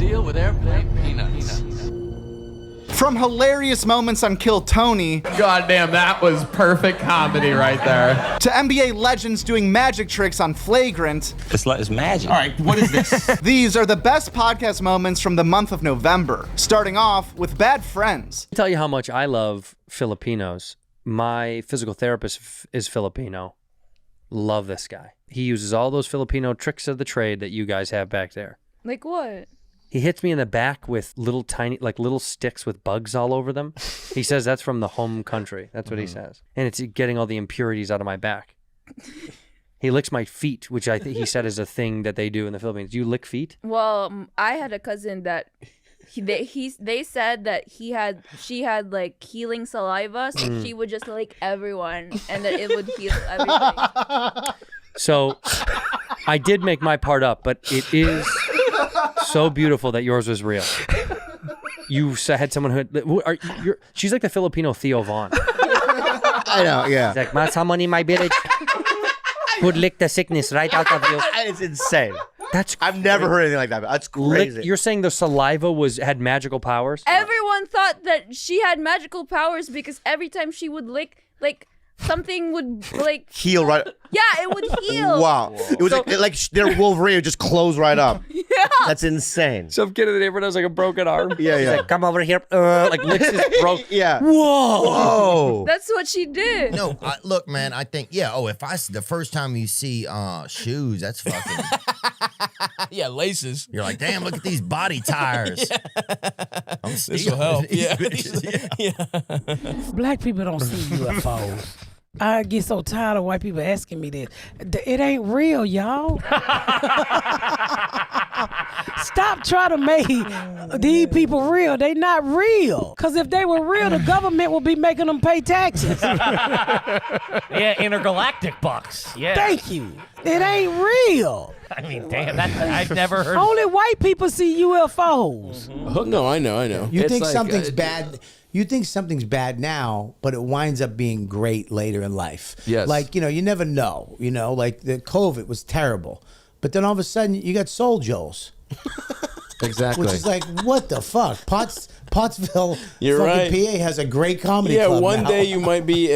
deal with airplane peanuts. From hilarious moments on Kill Tony. Goddamn, that was perfect comedy right there. To NBA legends doing magic tricks on Flagrant. It's magic. All right, what is this? These are the best podcast moments from the month of November. Starting off with Bad Friends. I'll tell you how much I love Filipinos. My physical therapist is Filipino. Love this guy. He uses all those Filipino tricks of the trade that you guys have back there. Like what? He hits me in the back with little sticks with bugs all over them. He says that's from the home country. That's what he says. And it's getting all the impurities out of my back. He licks my feet, which I think he said is a thing that they do in the Philippines. Do you lick feet? Well, I had a cousin that they said that she had like healing saliva, so she would just lick everyone and that it would heal everything. So I did make my part up, but it is so beautiful that yours was real. You had someone she's like the Filipino Theo Vaughn. I know, yeah. She's like, someone in my village would lick the sickness right out of you. It's insane. That's I've never heard anything like that. That's crazy. You're saying the saliva had magical powers? Everyone thought that she had magical powers because every time she would lick, like, something would like heal right. Yeah, it would heal. Wow, it was like their Wolverine would just close right up. Yeah, that's insane. Some kid in the neighborhood has like a broken arm. Yeah. He's like, come over here, like licks his throat. Yeah. Whoa. That's what she did. No, look, man. I think if the first time you see shoes, that's fucking. Yeah, laces. You're like, damn, look at these body tires. This will help. Yeah. Black people don't see UFOs. I get so tired of white people asking me this. It ain't real, y'all. Stop trying to make these people real. They not real. Because if they were real, the government would be making them pay taxes. Yeah, intergalactic bucks. Yeah. Thank you. It ain't real. I mean, damn, I've never heard. Only white people see UFOs. No, I know. You think something's bad. You think something's bad now, but it winds up being great later in life. Yes. Like, you never know. Like the COVID was terrible. But then all of a sudden, you got Soul Joes. Exactly. Which is like, what the fuck? Pottsville, You're fucking right. PA has a great comedy Yeah, club one now. day you might be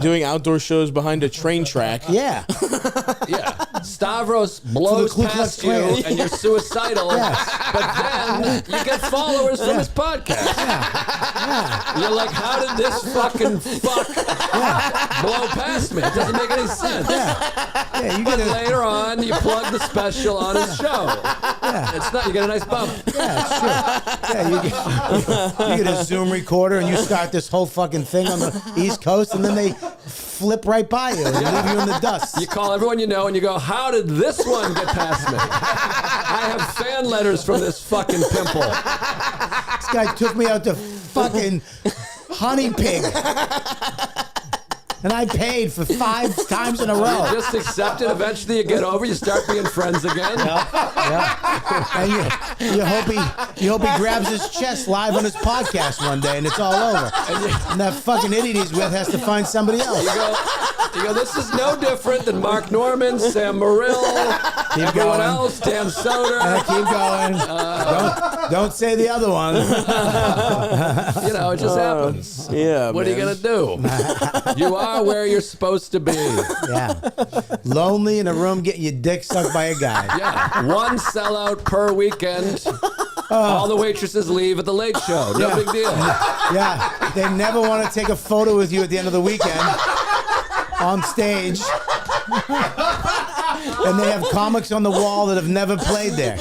doing outdoor shows behind a train track. Yeah. Yeah. Stavros blows Ku Klux past you Klan. and you're suicidal, Yes. but then you get followers from his podcast. You're like, how did this fucking fuck blow past me? It doesn't make any sense. Yeah, you But get later on, you plug the special on his show. It's not, you get a nice bump. Yeah, sure. Yeah, you get a Zoom recorder and you start this whole fucking thing on the East Coast, and then they flip right by you and leave you in the dust. You call everyone you know and you go, how did this one get past me? I have fan letters from this fucking pimple. This guy took me out to fucking Honey Pig. And I paid for 5 times in a row. You just accept it. Eventually you get over. You start being friends again. Yeah. And you hope he grabs his chest live on his podcast one day and it's all over. And that fucking idiot he's with has to find somebody else. You go, this is no different than Mark Norman, Sam Morrill, everyone else, Dan Soder. Keep going. Don't say the other one. It just happens. Yeah, What are you going to do? You are where you're supposed to be. Yeah. Lonely in a room getting your dick sucked by a guy. Yeah. One sellout per weekend. All the waitresses leave at the late show. No big deal. Yeah. They never want to take a photo with you at the end of the weekend on stage. And they have comics on the wall that have never played there.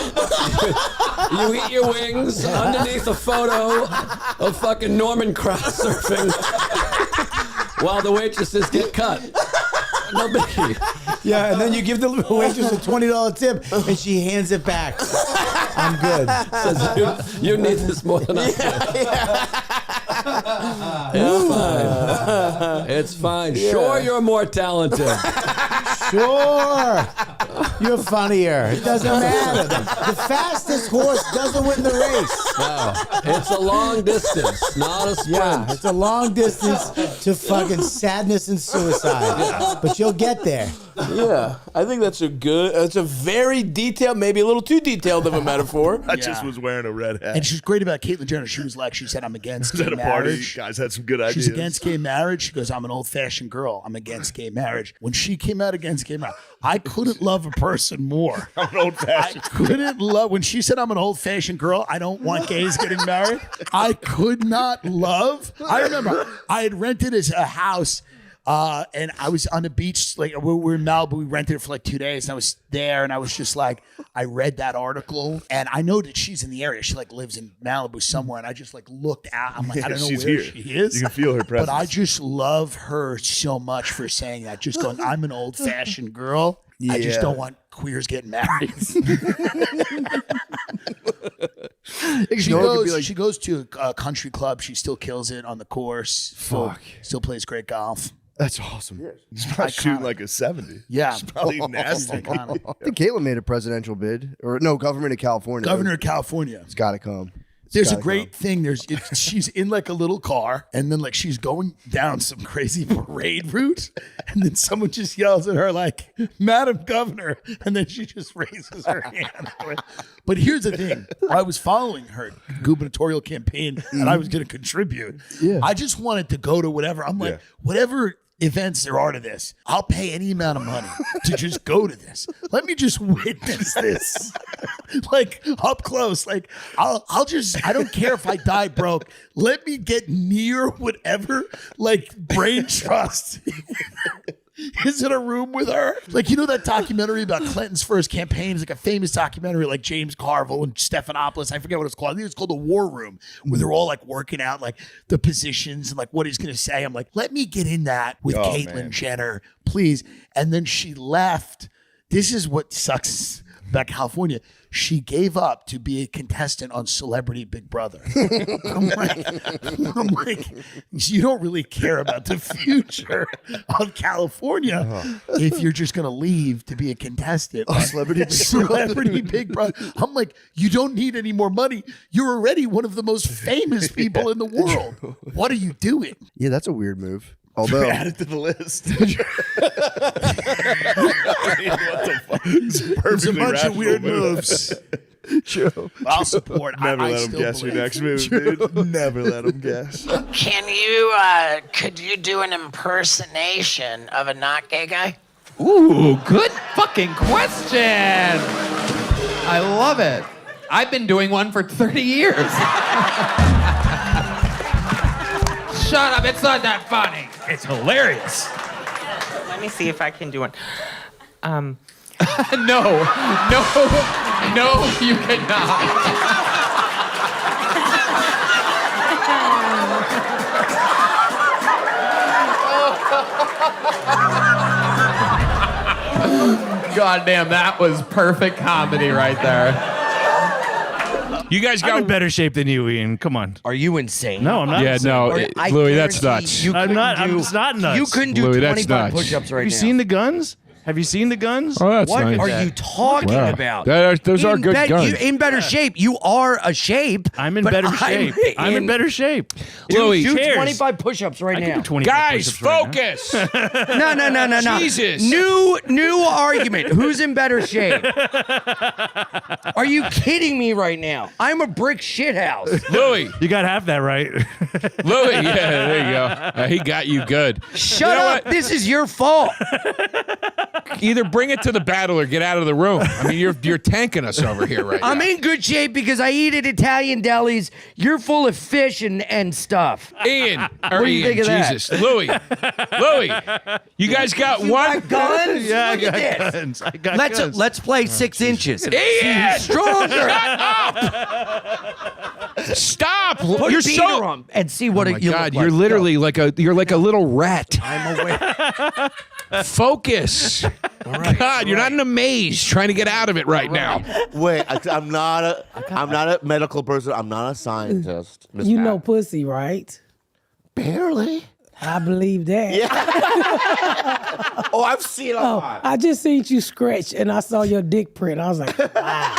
You eat your wings underneath a photo of fucking Norman Cross surfing while the waitresses get cut. No biggie. Yeah, and then you give the waitress a $20 tip, and she hands it back. I'm good. Says, you need this more than I do. It's fine. It's fine. Sure, you're more talented. Sure. You're funnier. It doesn't matter. The fastest horse doesn't win the race. No, it's a long distance, not a sprint. Yeah, it's a long distance to fucking sadness and suicide. But you'll get there. Yeah, I think that's it's a very detailed, maybe a little too detailed of a metaphor. I just was wearing a red hat. And she's great about Caitlyn Jenner. She said, I'm against gay at a marriage. party, guys had some good ideas. She's against gay marriage. She goes, I'm an old-fashioned girl. I'm against gay marriage. When she came out against gay marriage, I couldn't love a person more. I'm an old-fashioned. I couldn't love, when she said I'm an old-fashioned girl, I don't want gays getting married. I could not love. I remember I had rented a house. And I was on the beach, like we were in Malibu. We rented it for like 2 days, and I was there, and I was just like, I read that article, and I know that she's in the area. She like lives in Malibu somewhere, and I just like looked out. I'm like, I don't know she's where here. she is. You can feel her presence. But I just love her so much for saying that. Just going, I'm an old-fashioned girl. I just don't want queers getting married. She goes to a country club. She still kills it on the course. Still plays great golf. That's awesome. She's probably shooting like a 70. Yeah. She's probably nasty. I think Caitlyn made a presidential bid. Or no, government of California. Governor of California. It's got to come. There's a great thing. She's in like a little car, and then like she's going down some crazy parade route, and then someone just yells at her like, "Madam Governor," and then she just raises her hand. But here's the thing: I was following her gubernatorial campaign, and I was going to contribute. Yeah. I just wanted to go to whatever. I'm like, whatever events there are to this, I'll pay any amount of money to just go to this. Let me just witness this, like up close. Like I don't care if I die broke. Let me get near whatever like brain trust is in a room with her. Like, you know that documentary about Clinton's first campaign? It's like a famous documentary, like James Carville and Stephanopoulos. I forget what it's called. I think it's called The War Room, where they're all like working out like the positions and like what he's going to say. I'm like, let me get in that with Caitlyn Jenner, please. And then she left. This is what sucks about California. She gave up to be a contestant on Celebrity Big Brother. I'm like, you don't really care about the future of California if you're just going to leave to be a contestant on Celebrity Big Brother. I'm like, you don't need any more money. You're already one of the most famous people in the world. What are you doing? Yeah, that's a weird move. Although add it to the list. What the fuck? It's a bunch of weird moves. True. I'll support. Never let them guess your next move, dude. Never let them guess. Could you do an impersonation of a not gay guy? Ooh, good fucking question. I love it. I've been doing one for 30 years. Shut up, it's not that funny. It's hilarious. Let me see if I can do one. No, you cannot. God damn, that was perfect comedy right there. You guys got I'm in better shape than you, Ian. Come on. Are you insane? No, I'm not. Yeah, insane. no, Louis, that's nuts. I'm not. I'm not nuts. You couldn't do Louis, that's 25 nuts. push-ups right Have you now. seen the guns? Have you seen the guns? Oh, that's What nice. are you talking Wow. about? Those are good guns. In better shape. You are a shape. I'm in better shape. I'm in better shape. Louis, do cheers. 25 push-ups right I can now. do 25 Guys, push-ups right focus. No. Jesus. New argument. Who's in better shape? Are you kidding me right now? I'm a brick shithouse. Louis. now. You got half that right. Louis, yeah, there you go. He got you good. Shut up. This is your fault. Either bring it to the battle or get out of the room. I mean, you're tanking us over here right now. I'm in good shape because I eat at Italian delis. You're full of fish and stuff. Ian, What do you think of that? Jesus, Louis, you guys got one guns? Yeah, Look at this. guns. I got guns. Let's play 6 inches. Ian, Stronger. Shut up! Stop! Put You're a beater so. on and see what Oh my you God, look you're like. literally like a little rat. I'm aware. Focus. God, you're not in a maze trying to get out of it right now. Wait, I'm not a medical person. I'm not a scientist. Miss You Pat. know pussy, right? Barely. I believe that. Yeah. Oh, I've seen a lot. I just seen you scratch and I saw your dick print. I was like, wow.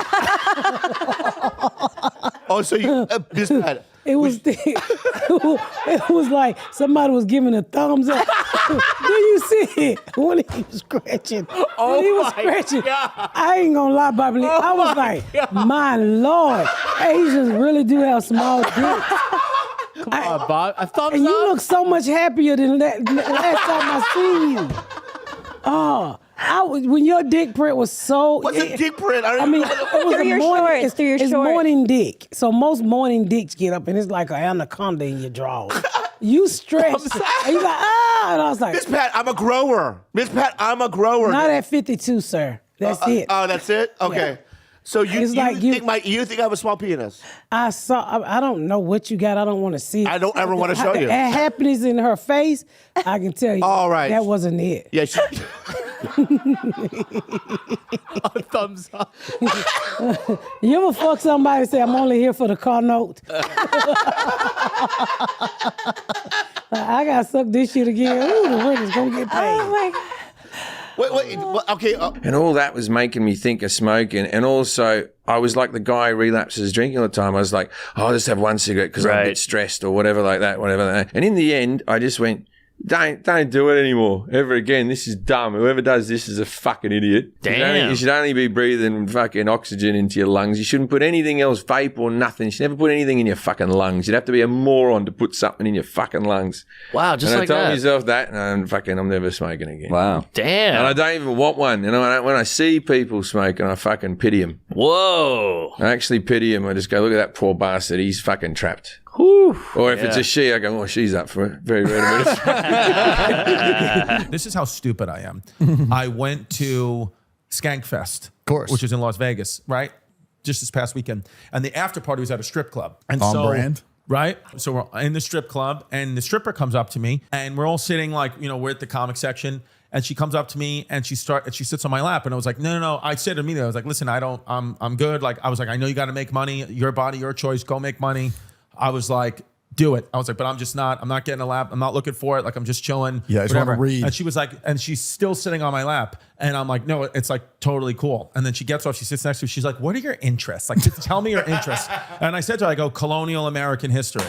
Oh, so you Miss Pat. It was it was like somebody was giving a thumbs up. Do you see it when he was scratching? Oh when he was my scratching, God. I ain't gonna lie, Bobby Lee. I was like, my Lord, Asians really do have small dicks. Come on, Bob. A thumbs and up. you look so much happier than that last time I seen you. Oh, when your dick print was so. What's a dick print? I mean, it was Through a your morning. shorts, through your It's shorts. morning dick. So most morning dicks get up and it's like an anaconda in your drawers. You stretched, and you like and I was like, Miss Pat, I'm a grower. Miss Pat, I'm a grower. not at 52, sir. That's it. Oh, that's it. Okay. Yeah. So you It's like you- think I have a small penis? I don't know what you got. I don't want to see it. I don't ever want to show you. The happiness in her face, I can tell you. All right. That wasn't it. Yeah. Thumbs up. You ever fuck somebody and say, I'm only here for the car note? I got to suck this shit again. Ooh, the rent is going to get paid. Oh, my God. Wait, okay. And all that was making me think of smoking. And also, I was like the guy who relapses drinking all the time. I was like, oh, I'll just have one cigarette because I'm a bit stressed or whatever like that, whatever. And in the end, I just went, don't do it anymore, ever again. This is dumb. Whoever does this is a fucking idiot. Damn. You should only be breathing fucking oxygen into your lungs. You shouldn't put anything else, vape or nothing. You should never put anything in your fucking lungs. You'd have to be a moron to put something in your fucking lungs. Wow, just and like I told that. myself that, and I'm never smoking again. Wow. Damn. And I don't even want one. And when I see people smoking, I fucking pity them. Whoa. I actually pity him. I just go, look at that poor bastard. He's fucking trapped. Whew. Or if it's a she, I go, oh, she's up for it. Very rare minutes. This is how stupid I am. I went to Skankfest, of course, which is in Las Vegas, right? Just this past weekend. And the after party was at a strip club. And On brand. Right? So we're in the strip club and the stripper comes up to me and we're all sitting like, we're at the comic section. And she comes up to me and she sits on my lap. And I was like, no. I said to me, I was like, listen, I'm good. Like, I was like, I know you got to make money. Your body, your choice. Go make money. I was like, do it. I was like, but I'm not getting a lap. I'm not looking for it. Like, I'm just chilling. Yeah, I just want to whatever. read. And she was like, and she's still sitting on my lap. And I'm like, no, it's like totally cool. And then she gets off, she sits next to me. She's like, what are your interests? Like, just tell me your interests. And I said to her, I go, colonial American history.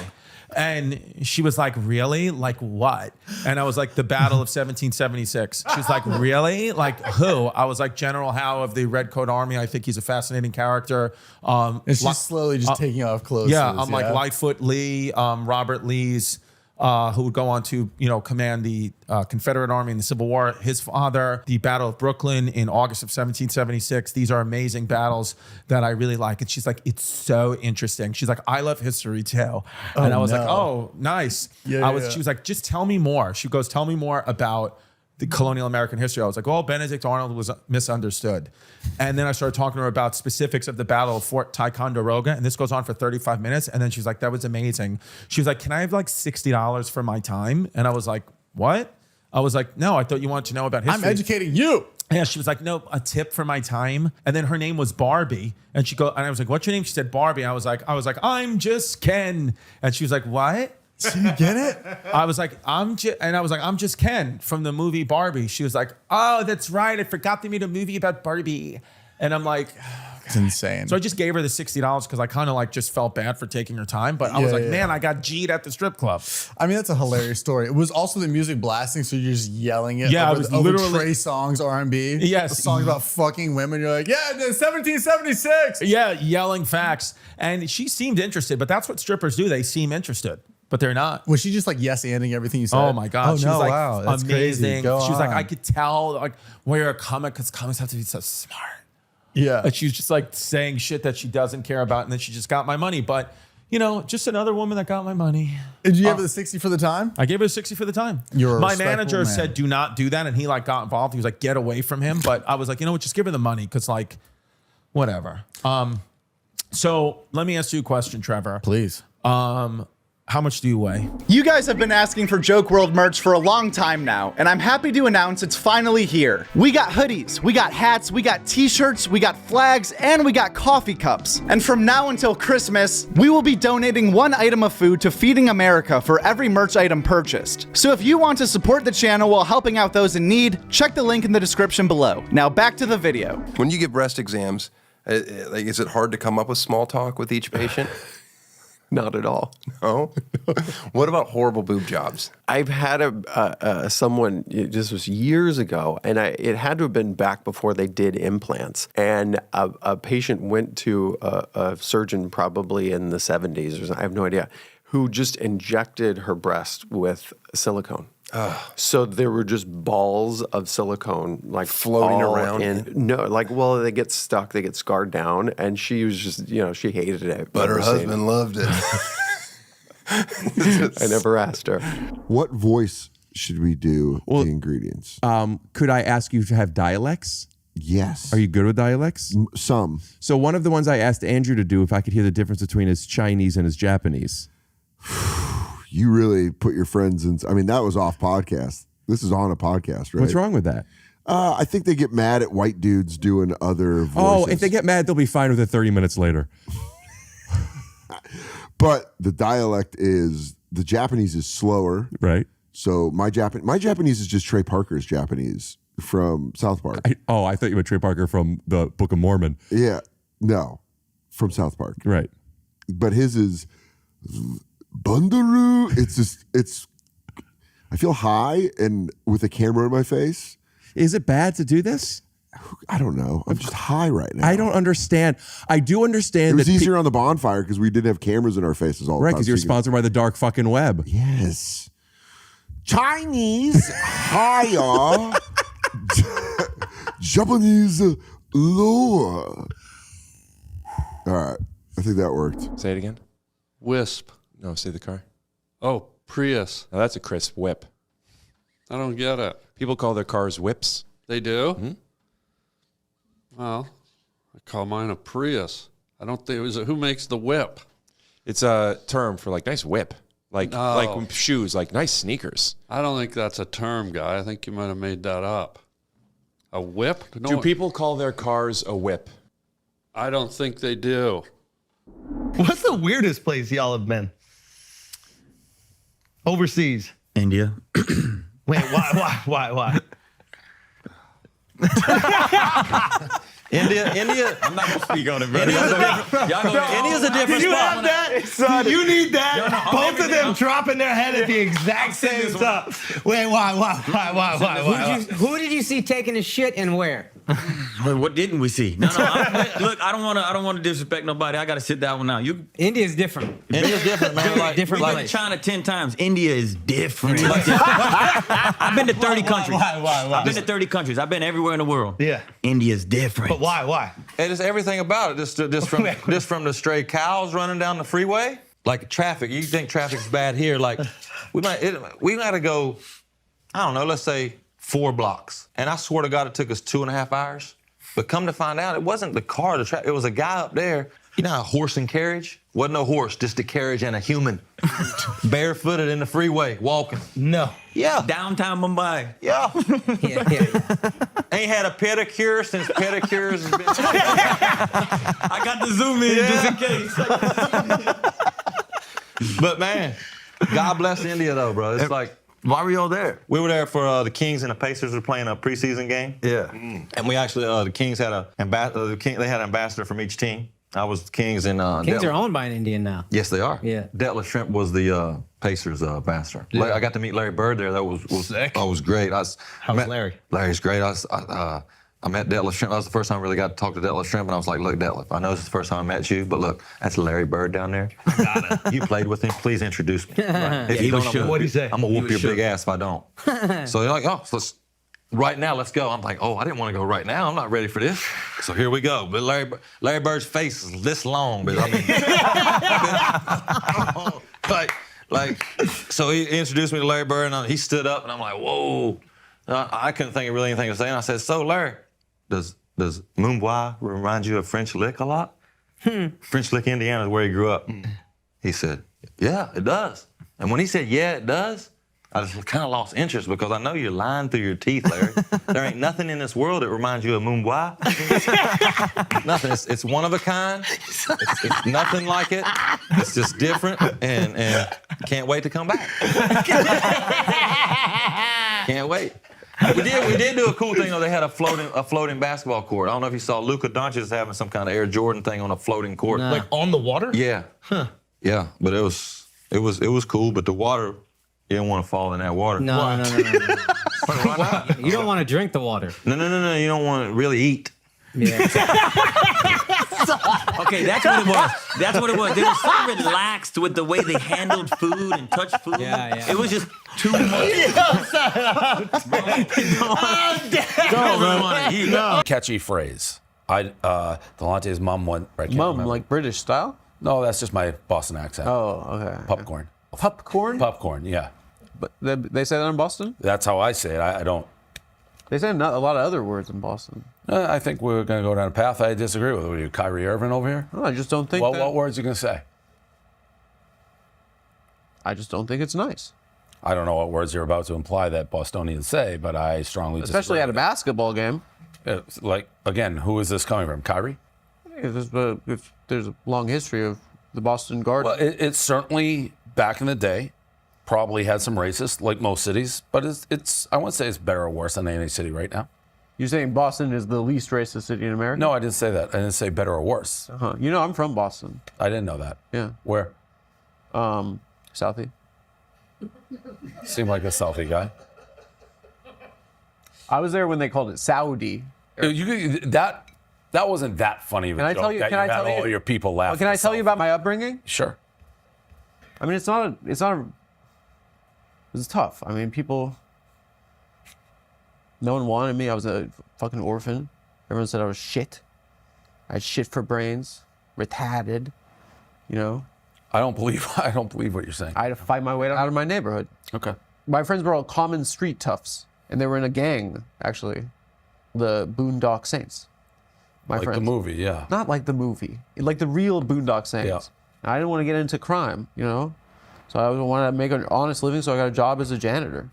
And she was like, really? Like what? And I was like, the Battle of 1776. She's like, really? Like who? I was like, General Howe of the Red Coat Army. I think he's a fascinating character. And she's slowly just taking off clothes. Yeah, I'm like Lightfoot Lee, Robert Lee's, who would go on to, command the Confederate Army in the Civil War. His father, the Battle of Brooklyn in August of 1776. These are amazing battles that I really like. And she's like, it's so interesting. She's like, I love history too. And I was like, oh, nice. She was like, just tell me more. She goes, tell me more about the colonial American history. I was like, oh, Benedict Arnold was misunderstood. And then I started talking to her about specifics of the Battle of Fort Ticonderoga. And this goes on for 35 minutes. And then she's like, that was amazing. She was like, can I have like $60 for my time? And I was like, what? I was like, no, I thought you wanted to know about history. I'm educating you. Yeah, she was like, no, a tip for my time. And then her name was Barbie. And and I was like, what's your name? She said, Barbie. I was like, I'm just Ken. And she was like, what? So you get it? I was like, I'm just Ken from the movie Barbie. She was like, oh, that's right. I forgot they made a movie about Barbie. And I'm like, it's insane. So I just gave her the $60 because I kind of like just felt bad for taking her time. But I was like, man, I got G'd at the strip club. I mean, that's a hilarious story. It was also the music blasting, so you're just yelling it. Yeah, over, I was over literally Trey Songz R&B. Yes. A song about fucking women. You're like, yeah, 1776. Yeah, yelling facts. And she seemed interested, but that's what strippers do. They seem interested. But they're not. Was she just like yes-anding everything you said? Oh my God. She was like, wow, that's amazing. crazy. Go she was like, on. I could tell like where you're a comic because comics have to be so smart. Yeah. And she was just like saying shit that she doesn't care about. And then she just got my money. But, just another woman that got my money. Did you give her the 60 for the time? I gave her 60 for the time. You're a my respectful manager man. said, do not do that. And he like got involved. He was like, get away from him. But I was like, you know what? Just give her the money. Cause like, whatever. So let me ask you a question, Trevor. Please. How much do you weigh? You guys have been asking for Joke World merch for a long time now, and I'm happy to announce it's finally here. We got hoodies, we got hats, we got t-shirts, we got flags, and we got coffee cups. And from now until Christmas, we will be donating 1 item of food to Feeding America for every merch item purchased. So if you want to support the channel while helping out those in need, check the link in the description below. Now back to the video. When you give breast exams, is it hard to come up with small talk with each patient? Not at all. No? What about horrible boob jobs? I've had someone, this was years ago, and it had to have been back before they did implants. And a patient went to a surgeon probably in the 70s, or something, I have no idea, who just injected her breast with silicone. So there were just balls of silicone like floating around. They get stuck, they get scarred down, and she was just, she hated it. But her husband loved it. I never asked her. What voice should we do the ingredients? Could I ask you to have dialects? Yes. Are you good with dialects? Some. So one of the ones I asked Andrew to do, if I could hear the difference between his Chinese and his Japanese. You really put your friends in. I mean, that was off podcast. This is on a podcast, right? What's wrong with that? I think they get mad at white dudes doing other voices. Oh, if they get mad, they'll be fine with it 30 minutes later. But the dialect is, the Japanese is slower. Right. So my Japanese is just Trey Parker's Japanese from South Park. I thought you meant Trey Parker from the Book of Mormon. Yeah. No. From South Park. Right. But his is Bundaroo. It's I feel high and with a camera in my face. Is it bad to do this? I don't know. I'm just high right now. I don't understand. I do understand. It was easier on the bonfire because we didn't have cameras in our faces all the time. Right, because you're sponsored by the dark fucking web. Yes. Chinese higher, Japanese lower. All right. I think that worked. Say it again. Wisp. No, say the car. Oh, Prius. No, that's a crisp whip. I don't get it. People call their cars whips. They do? Mm-hmm. Well, I call mine a Prius. I don't think it was who makes the whip. It's a term for like nice whip. Like shoes, like nice sneakers. I don't think that's a term, guy. I think you might have made that up. A whip? No, do people call their cars a whip? I don't think they do. What's the weirdest place y'all have been? Overseas. India. Wait, why? India. I'm not gonna speak on it, bro. India's a different Did you spot. have that? You need that. Both of them dropping their head at the exact same time. Wait, why? Who did you see taking a shit and where? What didn't we see? No. Look, I don't want to disrespect nobody. I got to sit that one out. India's different. India's different, man. Like China 10 times. India is different. I've been to 30 countries. Why? I've been to 30 countries. I've been everywhere in the world. Yeah. India's different. But why? It is everything about it. Just from the stray cows running down the freeway, like traffic. You think traffic's bad here? Like we got to go. I don't know. Let's say 4 blocks, and I swear to God, it took us 2.5 hours. But come to find out, it wasn't the car, it was a guy up there. You know how a horse and carriage? Wasn't no horse, just a carriage and a human. Barefooted in the freeway, walking. No. Yeah. Downtown Mumbai. Yeah. Ain't had a pedicure since pedicures has been. I got to zoom in just in case. But man, God bless India though, bro. It's like, why were y'all there? We were there for the Kings and the Pacers were playing a preseason game. Yeah. And we actually, the Kings had they had an ambassador from each team. I was the Kings and Kings are owned by an Indian now. Yes, they are. Yeah. Detlef Shrimp was the Pacers ambassador. Yeah. I got to meet Larry Bird there. That was great. How's Larry? Larry's great. I met Detlef Shrimp. That was the first time I really got to talk to Detlef Shrimp, and I was like, look, Detlef, I know this is the first time I met you, but look, that's Larry Bird down there. You played with him. Please introduce me. If you don't, What'd he say? I'm going to whoop your big ass if I don't. So they're like, oh, so right now, let's go. I'm like, oh, I didn't want to go right now. I'm not ready for this. So here we go. But Larry Bird's face is this long, but so he introduced me to Larry Bird, and he stood up, and I'm like, whoa. I couldn't think of really anything to say, and I said, so Larry, does Mumbai remind you of French Lick a lot? French Lick, Indiana is where he grew up. He said, Yeah, it does. And when he said, yeah, it does, I just kind of lost interest because I know you're lying through your teeth, Larry. There ain't nothing in this world that reminds you of Mumbai. Nothing. It's one of a kind. It's nothing like it. It's just different, and can't wait to come back. Can't wait. We did do a cool thing though. They had a floating basketball court. I don't know if you saw Luka Doncic is having some kind of Air Jordan thing on a floating court. No. Like on the water? Yeah. Huh. Yeah, but it was cool. But the water, you didn't want to fall in that water. No. You don't want to drink the water. No. You don't want to really eat. Yeah. Okay, that's what it was. That's what it was. They were so relaxed with the way they handled food and touched food. Yeah. It was just too much. Catchy phrase. Delante's mom went. Mom, like British style? No, that's just my Boston accent. Oh, okay. Popcorn. Popcorn? Popcorn, yeah. But they say that in Boston? That's how I say it. I don't. They say not a lot of other words in Boston. I think we're going to go down a path I disagree with. What are you, Kyrie Irving over here? No, I just don't think What words are you going to say? I just don't think it's nice. I don't know what words you're about to imply that Bostonians say, but I strongly disagree. Especially at a basketball game. Like, again, who is this coming from? Kyrie? If there's a long history of the Boston Garden. Well, it's certainly, back in the day, probably had some racists, like most cities, but it's I wouldn't say it's better or worse than any city right now. You're saying Boston is the least racist city in America? No, I didn't say that. I didn't say better or worse. Uh-huh. You know, I'm from Boston. I didn't know that. Yeah. Where? Southie. Seemed like a Southie guy. I was there when they called it Saudi. That wasn't that funny of a joke. Can I tell you? All your people laughing. Can I tell you about my upbringing? Sure. I mean, it's tough. I mean, no one wanted me. I was a fucking orphan. Everyone said I was shit. I had shit for brains, retarded, you know. I don't believe what you're saying. I had to fight my way out of my neighborhood. Okay. My friends were all common street toughs, and they were in a gang, actually. The Boondock Saints. Like the movie, yeah. Not like the movie. Like the real Boondock Saints. Yeah. I didn't want to get into crime, you know? So I wanted to make an honest living, so I got a job as a janitor.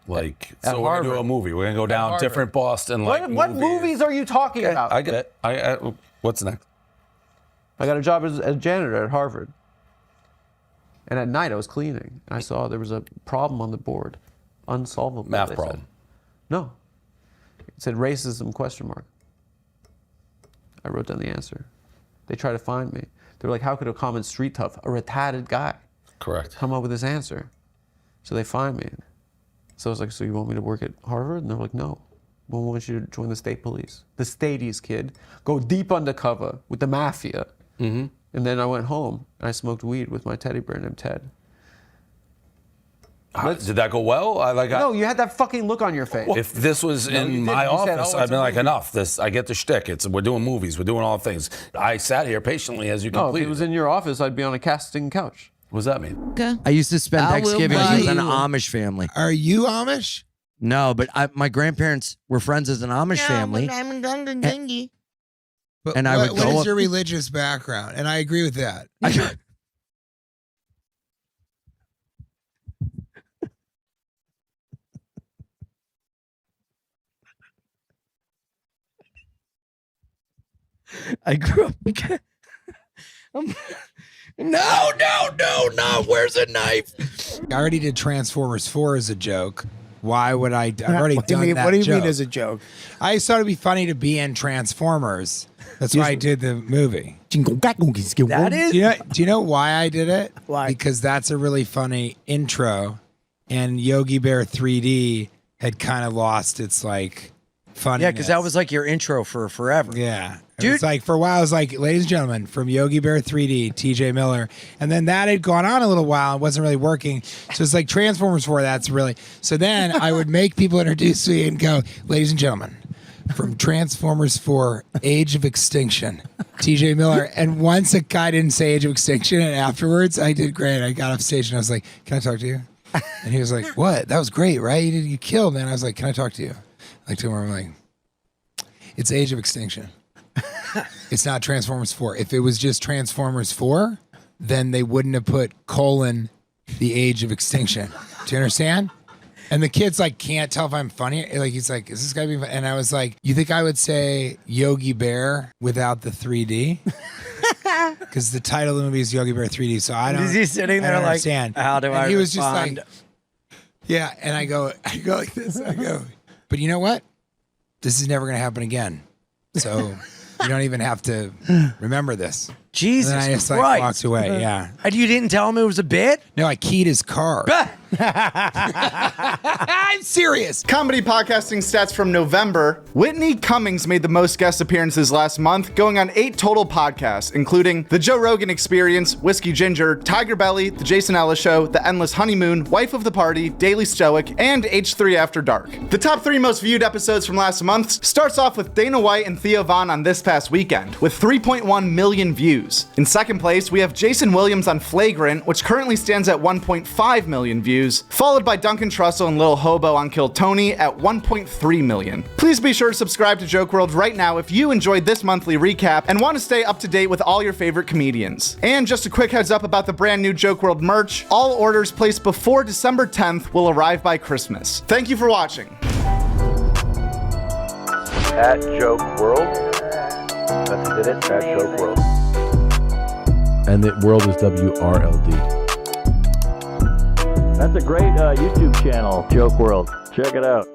Like, so we're going to do a movie. We're going to go down different Boston, like, What movies are you talking about? I get it. What's next? I got a job as a janitor at Harvard. And at night I was cleaning. And I saw there was a problem on the board. Unsolvable. Math problem. Said. No. It said racism, ? I wrote down the answer. They tried to find me. They were like, how could a common street tough, a retarded guy, correct, come up with this answer? So they find me. So I was like, so you want me to work at Harvard? And they're like, no. We want you to join the state police. The Stadies, kid. Go deep undercover with the mafia. Mm-hmm. And then I went home and I smoked weed with my teddy bear named Ted. Did that go well? No, you had that fucking look on your face. If this was in my office, I'd been like, enough. I get the shtick. We're doing movies. We're doing all things. I sat here patiently as you completed. No, if it was in your office, I'd be on a casting couch. What does that mean? I used to spend Thanksgiving with an Amish family. Are you Amish? No, but my grandparents were friends as an Amish family. But I would go what is up- your religious background? And I agree with that. I grew up. No, where's a knife? I already did Transformers 4 as a joke. Why would I? I've already done that. What do you joke. mean as a joke? I just thought it'd be funny to be in Transformers. That's why I did the movie. That is? Do you know why I did it? Why? Because that's a really funny intro, and Yogi Bear 3D had kind of lost its like funniness. Yeah, because that was like your intro for forever. Yeah. Dude. It was like for a while, I was like, ladies and gentlemen, from Yogi Bear 3D, TJ Miller. And then that had gone on a little while and wasn't really working. So it's like Transformers 4, that's really. So then I would make people introduce me and go, ladies and gentlemen, from Transformers 4, Age of Extinction, TJ Miller. And once a guy didn't say Age of Extinction, and afterwards I did great. I got off stage and I was like, can I talk to you? And he was like, what? That was great, right? You killed, man. I was like, can I talk to you? Like to him, I'm like, it's Age of Extinction. It's not Transformers 4. If it was just Transformers 4, then they wouldn't have put : the age of extinction. Do you understand? And the kid's like, can't tell if I'm funny. Like, he's like, is this gonna be fun? And I was like, you think I would say Yogi Bear without the 3D? Because the title of the movie is Yogi Bear 3D. So I don't. Is he sitting there like, understand. how do I He was just respond? like, yeah. And I go like this. I go, but you know what? This is never gonna happen again. So you don't even have to remember this. Jesus and then I just Christ. like walked away. Yeah. And you didn't tell him it was a bit? No, I keyed his car. I'm serious. Comedy podcasting stats from November. Whitney Cummings made the most guest appearances last month, going on 8 total podcasts, including The Joe Rogan Experience, Whiskey Ginger, TigerBelly, The Jason Ellis Show, The Endless Honeymoon, Wife of the Party, Daily Stoic, and H3 After Dark. The top 3 most viewed episodes from last month starts off with Dana White and Theo Von on This Past Weekend, with 3.1 million views. In second place, we have Jason Williams on Flagrant, which currently stands at 1.5 million views, followed by Duncan Trussell and Lil Hobo on Kill Tony at 1.3 million. Please be sure to subscribe to Joke World right now if you enjoyed this monthly recap and want to stay up to date with all your favorite comedians. And just a quick heads up about the brand new Joke World merch. All orders placed before December 10th will arrive by Christmas. Thank you for watching. At Joke World. That's it, at Joke World. And the world is WRLD. That's a great YouTube channel, Joke World. Check it out.